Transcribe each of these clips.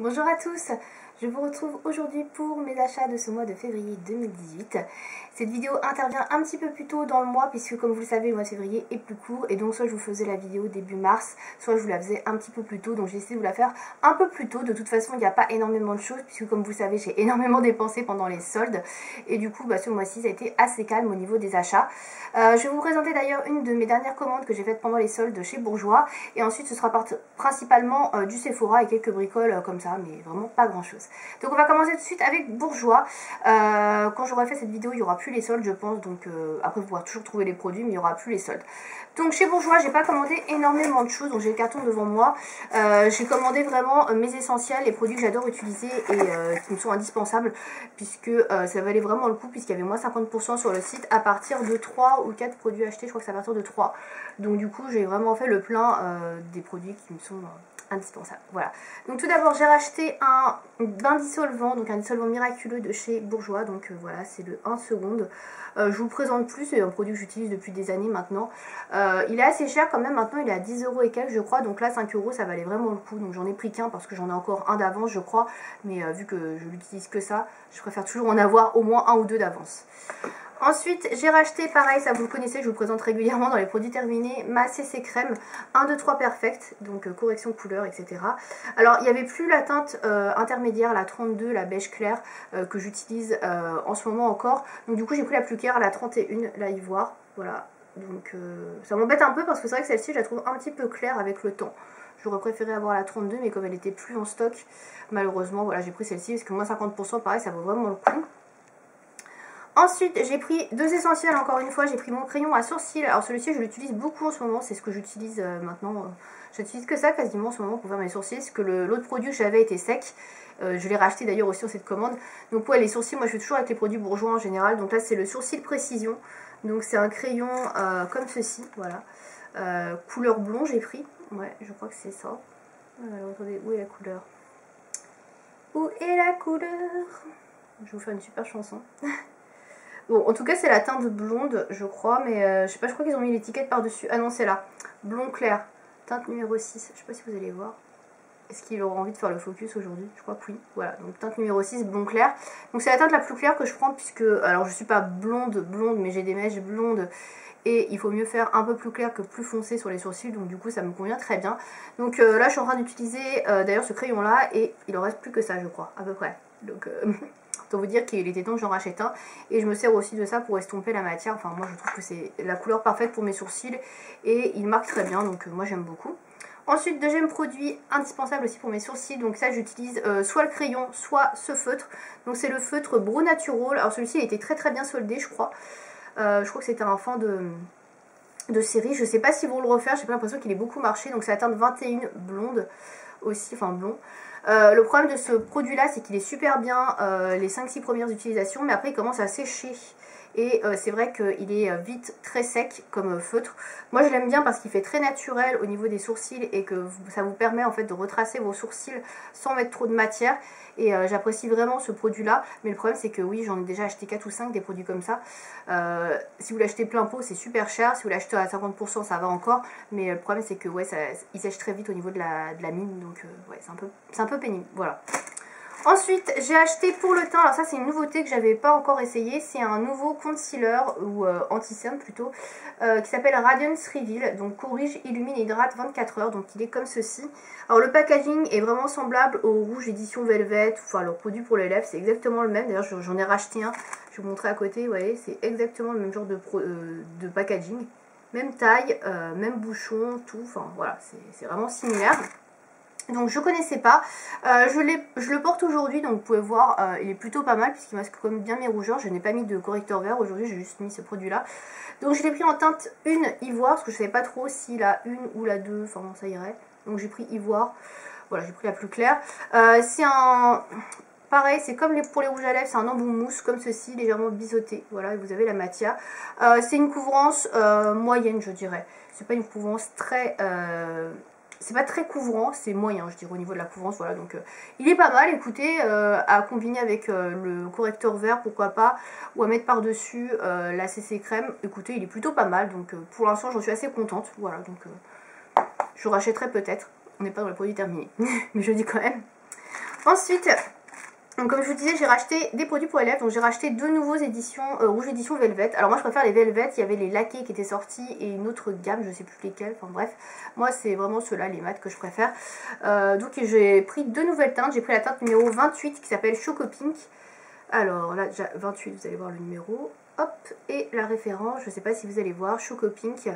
Bonjour à tous, je vous retrouve aujourd'hui pour mes achats de ce mois de février 2018. Cette vidéo intervient un petit peu plus tôt dans le mois puisque comme vous le savez le mois de février est plus court et donc soit je vous faisais la vidéo début mars, soit je vous la faisais un petit peu plus tôt, donc j'ai essayé de vous la faire un peu plus tôt. De toute façon il n'y a pas énormément de choses puisque comme vous le savez j'ai énormément dépensé pendant les soldes et du coup ce mois-ci ça a été assez calme au niveau des achats. Je vais vous présenter d'ailleurs une de mes dernières commandes que j'ai faites pendant les soldes chez Bourjois et ensuite ce sera principalement du Sephora et quelques bricoles comme ça, mais vraiment pas grand chose. Donc on va commencer tout de suite avec Bourjois. Quand j'aurai fait cette vidéo il n'y aura plus les soldes je pense, donc après vous pourrez toujours trouver les produits mais il n'y aura plus les soldes. Donc chez Bourjois j'ai pas commandé énormément de choses, donc j'ai le carton devant moi. J'ai commandé vraiment mes essentiels, les produits que j'adore utiliser et qui me sont indispensables puisque ça valait vraiment le coup puisqu'il y avait moins 50% sur le site à partir de 3 ou 4 produits achetés, je crois que c'est à partir de 3. Donc du coup j'ai vraiment fait le plein des produits qui me sont indispensable. Voilà. Donc tout d'abord j'ai racheté un bain dissolvant, donc un dissolvant miraculeux de chez Bourjois. Donc voilà, c'est le 1 seconde. Je vous le présente plus, c'est un produit que j'utilise depuis des années maintenant. Il est assez cher quand même, maintenant il est à 10 € et quelques je crois. Donc là 5 € ça valait vraiment le coup. Donc j'en ai pris qu'un parce que j'en ai encore un d'avance je crois. Mais vu que je l'utilise que ça, je préfère toujours en avoir au moins un ou deux d'avance. Ensuite, j'ai racheté, pareil, ça vous le connaissez, je vous le présente régulièrement dans les produits terminés, ma CC Crème 1, 2, 3 Perfect, donc correction couleur, etc. Alors, il n'y avait plus la teinte intermédiaire, la 32, la beige clair, que j'utilise en ce moment encore. Donc du coup, j'ai pris la plus claire, la 31, la ivoire, voilà. Donc ça m'embête un peu parce que c'est vrai que celle-ci, je la trouve un petit peu claire avec le temps. J'aurais préféré avoir la 32, mais comme elle était plus en stock, malheureusement, voilà, j'ai pris celle-ci parce que moins 50%, pareil, ça vaut vraiment le coup. Ensuite, j'ai pris deux essentiels, encore une fois, j'ai pris mon crayon à sourcils. Alors celui-ci, je l'utilise beaucoup en ce moment, c'est ce que j'utilise maintenant. J'utilise que ça quasiment en ce moment pour faire mes sourcils, parce que l'autre produit que j'avais était sec. Je l'ai racheté d'ailleurs aussi en cette commande. Donc ouais, les sourcils, moi je fais toujours avec les produits Bourjois en général. Donc là, c'est le sourcil précision. Donc c'est un crayon comme ceci, voilà. Couleur blond, j'ai pris. Ouais, je crois que c'est ça. Alors attendez, où est la couleur? Où est la couleur? Je vais vous faire une super chanson. Bon, en tout cas, c'est la teinte blonde, je crois, mais je sais pas, je crois qu'ils ont mis l'étiquette par-dessus. Ah non, c'est là. Blond clair, teinte numéro 6. Je sais pas si vous allez voir. Est-ce qu'il aura envie de faire le focus aujourd'hui? Je crois que oui. Voilà, donc teinte numéro 6, blond clair. Donc c'est la teinte la plus claire que je prends puisque, alors je suis pas blonde, mais j'ai des mèches blondes. Et il faut mieux faire un peu plus clair que plus foncé sur les sourcils, donc du coup ça me convient très bien. Donc là je suis en train d'utiliser d'ailleurs ce crayon là et il en reste plus que ça je crois, à peu près. Donc autant vous dire qu'il était temps que j'en rachète un. Et je me sers aussi de ça pour estomper la matière, enfin moi je trouve que c'est la couleur parfaite pour mes sourcils et il marque très bien, donc moi j'aime beaucoup. Ensuite, deuxième produit indispensable aussi pour mes sourcils, donc ça j'utilise soit le crayon, soit ce feutre. Donc c'est le feutre Brow Natural, alors celui-ci il était très bien soldé je crois. Je crois que c'était un fin de série, je sais pas s'ils vont le refaire, j'ai pas l'impression qu'il ait beaucoup marché. Donc c'est la teinte 21 blonde aussi, enfin blond. Le problème de ce produit là c'est qu'il est super bien les 5-6 premières utilisations, mais après il commence à sécher. Et c'est vrai qu'il est vite très sec comme feutre. Moi je l'aime bien parce qu'il fait très naturel au niveau des sourcils et que ça vous permet en fait de retracer vos sourcils sans mettre trop de matière. Et j'apprécie vraiment ce produit là. Mais le problème c'est que oui, j'en ai déjà acheté 4 ou 5 des produits comme ça. Si vous l'achetez plein pot c'est super cher. Si vous l'achetez à 50% ça va encore. Mais le problème c'est que ouais, il sèche très vite au niveau de la mine. Donc ouais, c'est un peu pénible. Voilà. Ensuite, j'ai acheté pour le teint, alors ça c'est une nouveauté que j'avais pas encore essayé, c'est un nouveau concealer, ou anti-cerne plutôt, qui s'appelle Radiance Reveal, donc corrige, illumine et hydrate 24 heures, donc il est comme ceci. Alors le packaging est vraiment semblable au rouge édition Velvet, enfin leur produit pour les lèvres, c'est exactement le même, d'ailleurs j'en ai racheté un, je vais vous montrer à côté, vous voyez, c'est exactement le même genre de packaging, même taille, même bouchon, tout, enfin voilà, c'est vraiment similaire. Donc je connaissais pas, je le porte aujourd'hui, donc vous pouvez voir, il est plutôt pas mal puisqu'il masque quand même bien mes rougeurs. Je n'ai pas mis de correcteur vert aujourd'hui, j'ai juste mis ce produit là. Donc je l'ai pris en teinte 1 ivoire parce que je savais pas trop si la 1 ou la 2, enfin ça irait. Donc j'ai pris ivoire, voilà, j'ai pris la plus claire. C'est un... Pareil, c'est comme pour les rouges à lèvres, c'est un embout mousse comme ceci, légèrement biseauté. Voilà, vous avez la matière. C'est une couvrance moyenne, je dirais. C'est pas une couvrance très... c'est pas très couvrant, c'est moyen je dirais au niveau de la couvrance, voilà, donc il est pas mal, écoutez, à combiner avec le correcteur vert, pourquoi pas, ou à mettre par dessus la CC crème, écoutez, il est plutôt pas mal, donc pour l'instant j'en suis assez contente, voilà, donc je rachèterai peut-être, on n'est pas dans les produits terminés, mais je dis quand même. Ensuite, donc comme je vous disais, j'ai racheté des produits pour les lèvres. Donc j'ai racheté 2 nouveaux éditions Rouge Édition Velvet. Alors moi je préfère les Velvet, il y avait les laqués qui étaient sortis et une autre gamme, je sais plus lesquelles, enfin bref. Moi c'est vraiment ceux-là, les mat que je préfère. Donc j'ai pris 2 nouvelles teintes. J'ai pris la teinte numéro 28 qui s'appelle Choco Pink. Alors là déjà 28, vous allez voir le numéro. Hop, et la référence, je sais pas si vous allez voir, Choco Pink.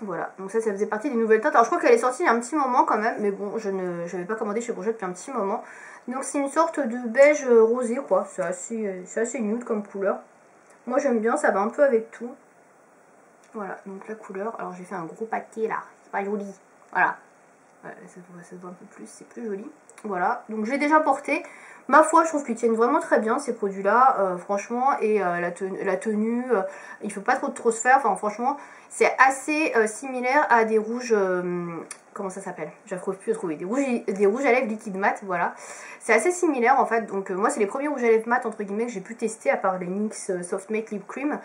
Voilà, donc ça faisait partie des nouvelles teintes. Alors je crois qu'elle est sortie il y a un petit moment quand même, mais bon, je n'avais pas commandé chez Bourget depuis un petit moment. Donc c'est une sorte de beige rosé quoi, c'est assez nude comme couleur. Moi j'aime bien, ça va un peu avec tout. Voilà, donc la couleur, alors j'ai fait un gros paquet là, c'est pas joli. Voilà, ça se voit un peu plus, c'est plus joli. Voilà, donc j'ai déjà porté. Ma foi, je trouve qu'ils tiennent vraiment très bien ces produits-là, franchement, et la tenue, il ne faut pas trop se faire, enfin franchement, c'est assez similaire à des rouges, comment ça s'appelle? J'arrive plus à trouver, des rouges à lèvres liquide mat, voilà. C'est assez similaire en fait, donc moi c'est les premiers rouges à lèvres mat entre guillemets que j'ai pu tester, à part les NYX Soft Make Lip Cream.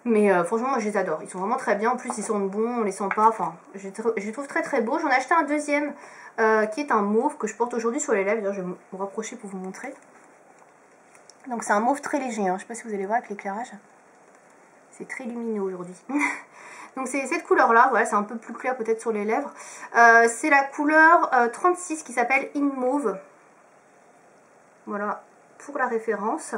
Mais franchement moi je les adore, ils sont vraiment très bien, en plus ils sentent bon, on les sent pas, enfin je les trouve très beaux. J'en ai acheté un deuxième qui est un mauve que je porte aujourd'hui sur les lèvres, d'ailleurs je vais me rapprocher pour vous montrer. Donc c'est un mauve très léger, hein. Je sais pas si vous allez voir avec l'éclairage, c'est très lumineux aujourd'hui. Donc c'est cette couleur là, voilà, c'est un peu plus clair peut-être sur les lèvres. C'est la couleur 36 qui s'appelle In Mauve, voilà pour la référence.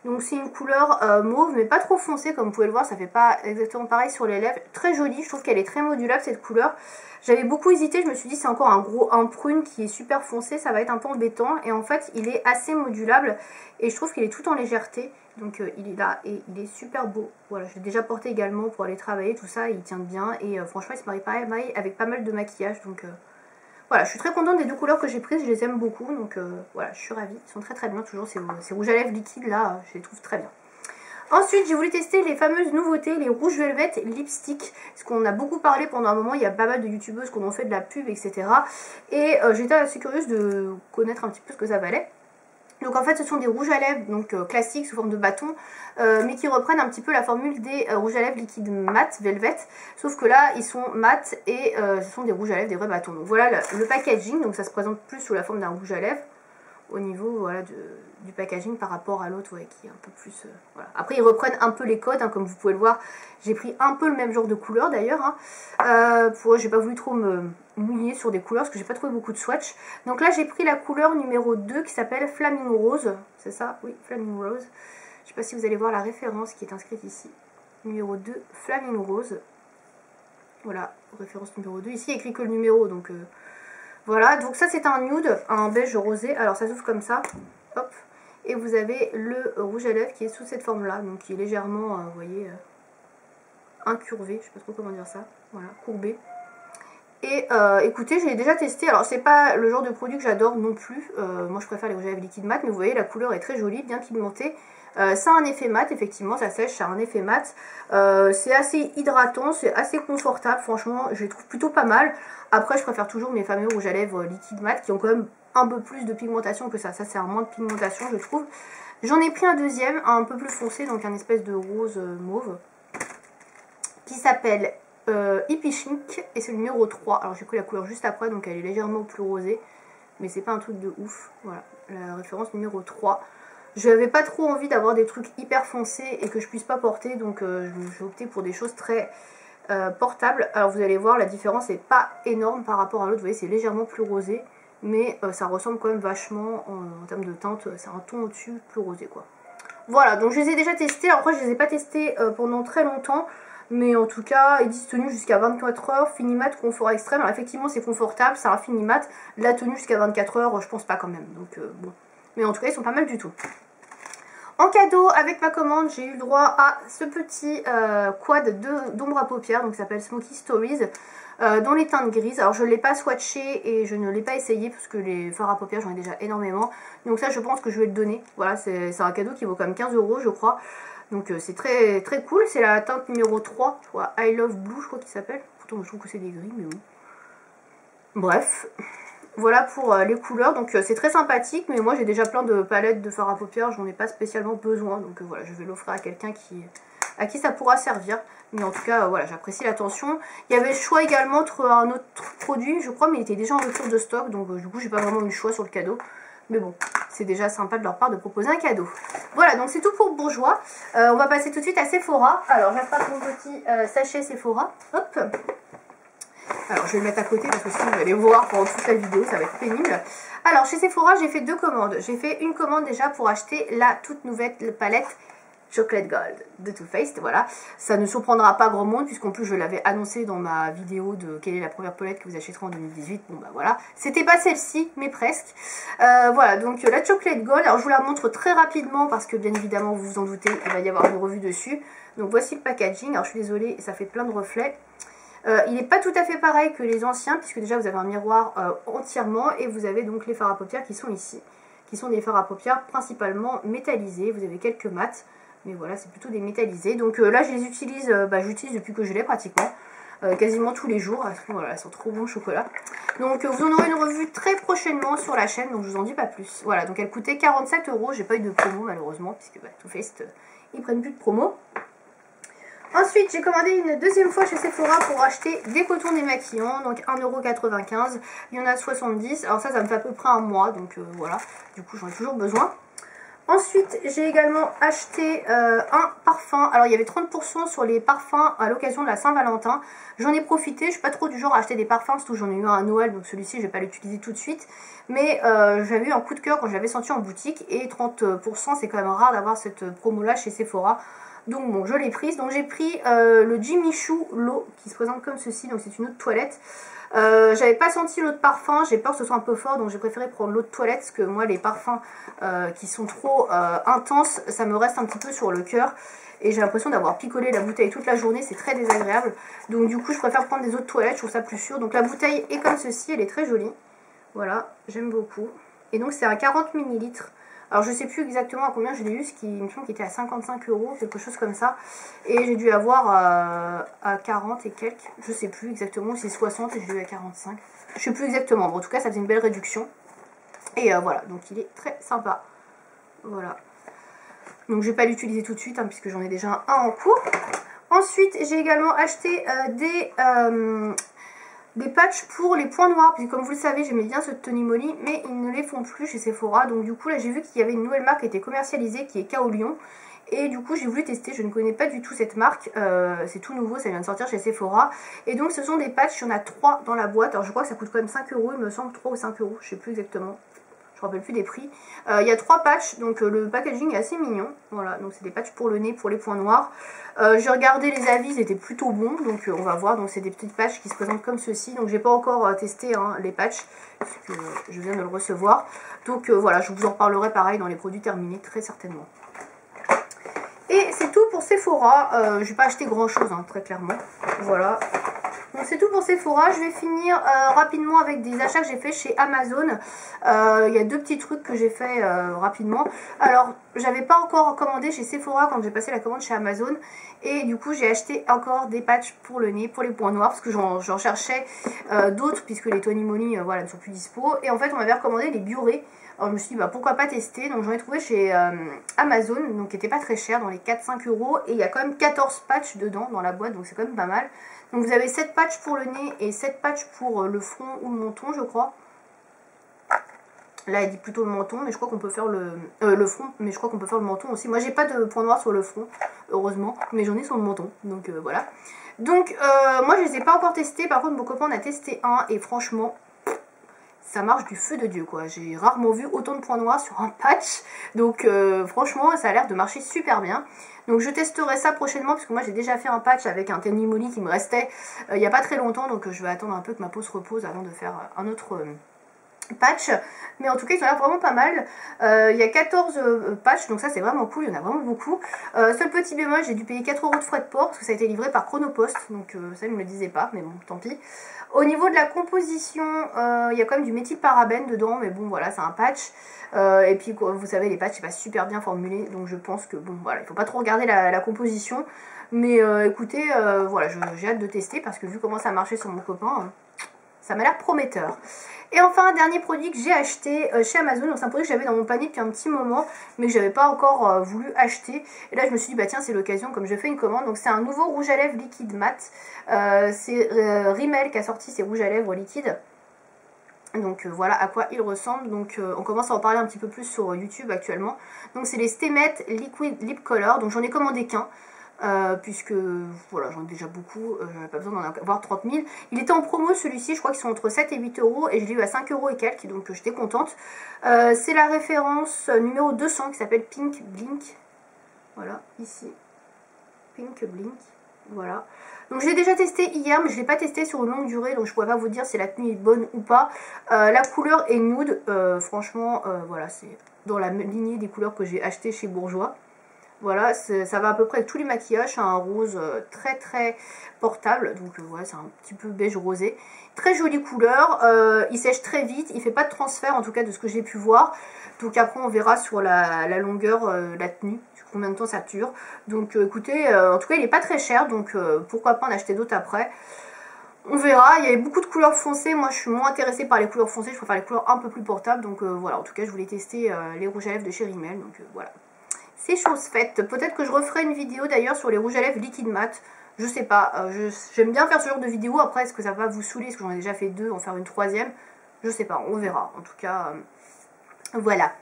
Donc c'est une couleur mauve mais pas trop foncée comme vous pouvez le voir, ça fait pas exactement pareil sur les lèvres. Très jolie, je trouve qu'elle est très modulable cette couleur. J'avais beaucoup hésité, je me suis dit c'est encore un prune qui est super foncé, ça va être un peu embêtant. Et en fait il est assez modulable et je trouve qu'il est tout en légèreté. Donc il est là et il est super beau. Voilà, je l'ai déjà porté également pour aller travailler, tout ça, il tient bien. Et franchement il se marie pareil avec pas mal de maquillage, donc... Voilà, je suis très contente des 2 couleurs que j'ai prises, je les aime beaucoup, donc voilà, je suis ravie. Ils sont très bien, toujours ces rouges à lèvres liquides là, je les trouve très bien. Ensuite, j'ai voulu tester les fameuses nouveautés, les rouges velvet lipstick, parce qu'on a beaucoup parlé pendant un moment, il y a pas mal de youtubeuses qui ont fait de la pub, etc. Et j'étais assez curieuse de connaître un petit peu ce que ça valait. Donc en fait ce sont des rouges à lèvres donc classiques sous forme de bâton, mais qui reprennent un petit peu la formule des rouges à lèvres liquide mat velvet, sauf que là ils sont mat et ce sont des rouges à lèvres, des vrais bâtons. Donc voilà le packaging, donc ça se présente plus sous la forme d'un rouge à lèvres au niveau voilà, du packaging par rapport à l'autre, ouais, qui est un peu plus... voilà. Après ils reprennent un peu les codes, hein, comme vous pouvez le voir, j'ai pris un peu le même genre de couleur d'ailleurs, hein. J'ai pas voulu trop me mouiller sur des couleurs parce que j'ai pas trouvé beaucoup de swatch. Donc là j'ai pris la couleur numéro 2 qui s'appelle Flaming Rose, c'est ça? Oui, Flaming Rose. Je sais pas si vous allez voir la référence qui est inscrite ici. Numéro 2, Flaming Rose. Voilà, référence numéro 2. Ici il y a écrit que le numéro, donc... voilà, donc ça c'est un nude, un beige rosé, alors ça s'ouvre comme ça, hop, et vous avez le rouge à lèvres qui est sous cette forme là, donc qui est légèrement, vous voyez, incurvé, je sais pas trop comment dire ça, voilà, courbé. Et écoutez, j'ai déjà testé, alors c'est pas le genre de produit que j'adore non plus, moi je préfère les rouges à lèvres liquide mat, mais vous voyez la couleur est très jolie, bien pigmentée. Ça a un effet mat, effectivement, ça sèche, ça a un effet mat. C'est assez hydratant, c'est assez confortable, franchement, je les trouve plutôt pas mal. Après, je préfère toujours mes fameux rouges à lèvres liquide mat qui ont quand même un peu plus de pigmentation que ça. Ça, c'est un moins de pigmentation, je trouve. J'en ai pris un deuxième, un peu plus foncé, donc un espèce de rose mauve, qui s'appelle Hippie Chic, et c'est le numéro 3. Alors, j'ai pris la couleur juste après, donc elle est légèrement plus rosée, mais c'est pas un truc de ouf. Voilà, la référence numéro 3. Je n'avais pas trop envie d'avoir des trucs hyper foncés et que je puisse pas porter, donc j'ai opté pour des choses très portables. Alors vous allez voir, la différence n'est pas énorme par rapport à l'autre, vous voyez c'est légèrement plus rosé, mais ça ressemble quand même vachement en termes de teinte, c'est un ton au-dessus plus rosé quoi. Voilà, donc je les ai déjà testés, alors après je les ai pas testés pendant très longtemps, mais en tout cas ils disent tenue jusqu'à 24 heures, fini mat, confort extrême. Alors effectivement c'est confortable, c'est un fini mat, la tenue jusqu'à 24 heures je pense pas quand même, donc bon. Mais en tout cas, ils sont pas mal du tout. En cadeau, avec ma commande, j'ai eu le droit à ce petit quad d'ombre à paupières, donc ça s'appelle Smoky Stories, dans les teintes grises. Alors je ne l'ai pas swatché et je ne l'ai pas essayé parce que les fards à paupières, j'en ai déjà énormément. Donc ça, je pense que je vais le donner. Voilà, c'est un cadeau qui vaut quand même 15 €, je crois. Donc c'est très cool. C'est la teinte numéro 3, I Love Blue, je crois qu'il s'appelle. Pourtant, je trouve que c'est des gris, mais oui. Bref. Voilà pour les couleurs, donc c'est très sympathique, mais moi j'ai déjà plein de palettes de fard à paupières, j'en ai pas spécialement besoin, donc voilà, je vais l'offrir à quelqu'un qui à qui ça pourra servir. Mais en tout cas, voilà, j'apprécie l'attention. Il y avait le choix également entre un autre produit, je crois, mais il était déjà en retour de stock. Donc du coup, j'ai pas vraiment eu le choix sur le cadeau. Mais bon, c'est déjà sympa de leur part de proposer un cadeau. Voilà, donc c'est tout pour Bourjois. On va passer tout de suite à Sephora. Alors, j'attrape mon petit sachet Sephora. Hop. Alors, je vais le mettre à côté parce que sinon, vous allez voir pendant toute la vidéo, ça va être pénible. Alors, chez Sephora, j'ai fait 2 commandes. J'ai fait une commande déjà pour acheter la toute nouvelle palette Chocolate Gold de Too Faced, voilà. Ça ne surprendra pas grand monde puisqu'en plus je l'avais annoncé dans ma vidéo de quelle est la première palette que vous achèterez en 2018. Bon bah voilà, c'était pas celle-ci mais presque. Voilà, donc la Chocolate Gold, alors je vous la montre très rapidement parce que bien évidemment vous vous en doutez, il va y avoir une revue dessus. Donc voici le packaging, alors je suis désolée, ça fait plein de reflets. Il n'est pas tout à fait pareil que les anciens puisque déjà vous avez un miroir entièrement et vous avez donc les fards à paupières qui sont ici. Qui sont des fards à paupières principalement métallisés, vous avez quelques mats. Mais voilà, c'est plutôt des métallisés. Donc là, je les utilise, j'utilise depuis que je l'ai pratiquement. Quasiment tous les jours. Voilà, elles sont trop bons le chocolat. Donc vous en aurez une revue très prochainement sur la chaîne. Donc je vous en dis pas plus. Voilà, donc elle coûtait 47 €. J'ai pas eu de promo malheureusement. Puisque Too Faced, ils prennent plus de promo. Ensuite, j'ai commandé une deuxième fois chez Sephora pour acheter des cotons démaquillants. Donc 1,95 €. Il y en a 70. Alors ça me fait à peu près un mois. Donc voilà, du coup j'en ai toujours besoin. Ensuite, j'ai également acheté un parfum. Alors, il y avait 30% sur les parfums à l'occasion de la Saint-Valentin. J'en ai profité. Je suis pas trop du genre à acheter des parfums, surtout j'en ai eu un à Noël, donc celui-ci, je vais pas l'utiliser tout de suite. Mais j'avais eu un coup de cœur quand je l'avais senti en boutique. Et 30%, c'est quand même rare d'avoir cette promo-là chez Sephora. Donc bon, je l'ai prise. Donc j'ai pris le Jimmy Choo L'eau qui se présente comme ceci. Donc c'est une eau de toilette. J'avais pas senti l'eau de parfum, j'ai peur que ce soit un peu fort, donc j'ai préféré prendre l'eau de toilette parce que moi les parfums qui sont trop intenses, ça me reste un petit peu sur le cœur et j'ai l'impression d'avoir picolé la bouteille toute la journée, c'est très désagréable. Donc du coup je préfère prendre des eaux de toilette, je trouve ça plus sûr. Donc la bouteille est comme ceci, elle est très jolie. Voilà, j'aime beaucoup. Et donc c'est un 40 ml. Alors je sais plus exactement à combien je l'ai eu, ce qui me semble qu'il était à 55 €, quelque chose comme ça. Et j'ai dû avoir à 40 et quelques, je sais plus exactement, c'est 60 et j'ai eu à 45. Je sais plus exactement, bon, en tout cas ça faisait une belle réduction. Et voilà, donc il est très sympa. Voilà. Donc je vais pas l'utiliser tout de suite, hein, puisque j'en ai déjà un en cours. Ensuite j'ai également acheté des patchs pour les points noirs, puisque comme vous le savez j'aimais bien ce Tony Moly, mais ils ne les font plus chez Sephora. Donc du coup là j'ai vu qu'il y avait une nouvelle marque qui était commercialisée qui est Kaolion, et du coup j'ai voulu tester. Je ne connais pas du tout cette marque, c'est tout nouveau, ça vient de sortir chez Sephora. Et donc ce sont des patchs, il y en a 3 dans la boîte. Alors je crois que ça coûte quand même 5 €, il me semble, 3 ou 5 €, je sais plus exactement, je me rappelle plus des prix. Il y a 3 patchs, donc le packaging est assez mignon. Voilà, donc c'est des patchs pour le nez, pour les points noirs. J'ai regardé les avis, ils étaient plutôt bons, donc on va voir. Donc c'est des petites patchs qui se présentent comme ceci. Donc j'ai pas encore testé les patchs, puisque je viens de le recevoir. Donc voilà, je vous en reparlerai pareil dans les produits terminés, très certainement. Et c'est tout pour Sephora. Je vais pas acheter grand chose, hein, très clairement. Voilà. Donc c'est tout pour Sephora. Je vais finir rapidement avec des achats que j'ai fait chez Amazon. Il y a 2 petits trucs que j'ai fait rapidement. Alors j'avais pas encore commandé chez Sephora quand j'ai passé la commande chez Amazon. Et du coup j'ai acheté encore des patchs pour le nez, pour les points noirs, parce que j'en cherchais d'autres puisque les Tony Moly voilà, ne sont plus dispo. Et en fait on m'avait recommandé les Bioré. Alors je me suis dit pourquoi pas tester. Donc j'en ai trouvé chez Amazon, donc qui était pas très cher, dans les 4-5 €. Et il y a quand même 14 patchs dedans dans la boîte, donc c'est quand même pas mal. Donc vous avez 7 patchs pour le nez et 7 patchs pour le front ou le menton, je crois. Là elle dit plutôt le menton, mais je crois qu'on peut faire le front, mais je crois qu'on peut faire le menton aussi. Moi j'ai pas de point noir sur le front, heureusement, mais j'en ai sur le menton, donc voilà. Donc moi je les ai pas encore testés, par contre mon copain en a testé un et franchement ça marche du feu de Dieu quoi. J'ai rarement vu autant de points noirs sur un patch, donc franchement ça a l'air de marcher super bien. Donc je testerai ça prochainement, parce que moi j'ai déjà fait un patch avec un Tony Moly qui me restait il n'y a pas très longtemps, donc je vais attendre un peu que ma peau se repose avant de faire un autre patch. Mais en tout cas ils ont l'air vraiment pas mal. Il y a 14 patchs, donc ça c'est vraiment cool, il y en a vraiment beaucoup. Seul petit bémol, j'ai dû payer 4 € de frais de port, parce que ça a été livré par Chronopost, donc ça ils ne me le disaient pas, mais bon tant pis. Au niveau de la composition, il y a quand même du méthylparabène dedans, mais bon voilà, c'est un patch. Et puis vous savez, les patchs c'est pas super bien formulé, donc je pense que bon voilà, il faut pas trop regarder la composition. Mais écoutez, voilà, j'ai hâte de tester, parce que vu comment ça a marché sur mon copain, ça m'a l'air prometteur. Et enfin, un dernier produit que j'ai acheté chez Amazon. Donc c'est un produit que j'avais dans mon panier depuis un petit moment, mais que j'avais pas encore voulu acheter. Et là je me suis dit, bah tiens, c'est l'occasion, comme je fais une commande. Donc c'est un nouveau rouge à lèvres liquide mat. C'est Rimmel qui a sorti ses rouges à lèvres liquides. Donc voilà à quoi il ressemble. Donc on commence à en parler un petit peu plus sur YouTube actuellement. Donc c'est les Stemet Liquid Lip Color. Donc j'en ai commandé qu'un. Puisque voilà, j'en ai déjà beaucoup, j'avais pas besoin d'en avoir 30 000. Il était en promo celui-ci, je crois qu'ils sont entre 7 et 8 euros, et je l'ai eu à 5 euros et quelques, donc j'étais contente. C'est la référence numéro 200 qui s'appelle Pink Blink. Voilà, ici. Pink Blink. Voilà. Donc je l'ai déjà testé hier, mais je ne l'ai pas testé sur une longue durée, donc je ne pourrais pas vous dire si la tenue est bonne ou pas. La couleur est nude, franchement, voilà, c'est dans la lignée des couleurs que j'ai achetées chez Bourjois. Voilà, ça va à peu près avec tous les maquillages, c'est un rose très très portable, donc voilà, c'est un petit peu beige rosé. Très jolie couleur, il sèche très vite, il fait pas de transfert en tout cas de ce que j'ai pu voir. Donc après on verra sur la longueur, la tenue, combien de temps ça dure. Donc écoutez, en tout cas il est pas très cher, donc pourquoi pas en acheter d'autres après. On verra, il y avait beaucoup de couleurs foncées, moi je suis moins intéressée par les couleurs foncées, je préfère les couleurs un peu plus portables. Donc voilà, en tout cas je voulais tester les rouges à lèvres de chez Rimmel, donc voilà. C'est chose faite. Peut-être que je referai une vidéo d'ailleurs sur les rouges à lèvres liquide mat. Je sais pas. J'aime bien faire ce genre de vidéo. Après, est-ce que ça va vous saouler? Est-ce que j'en ai déjà fait 2, en faire une troisième? Je sais pas. On verra. En tout cas, voilà.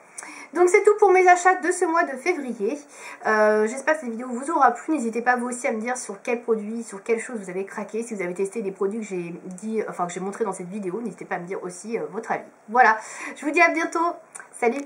Donc c'est tout pour mes achats de ce mois de février. J'espère que cette vidéo vous aura plu. N'hésitez pas vous aussi à me dire sur quel produit, sur quelle chose vous avez craqué. Si vous avez testé les produits que j'ai dit, enfin que j'ai montré dans cette vidéo, n'hésitez pas à me dire aussi votre avis. Voilà. Je vous dis à bientôt. Salut!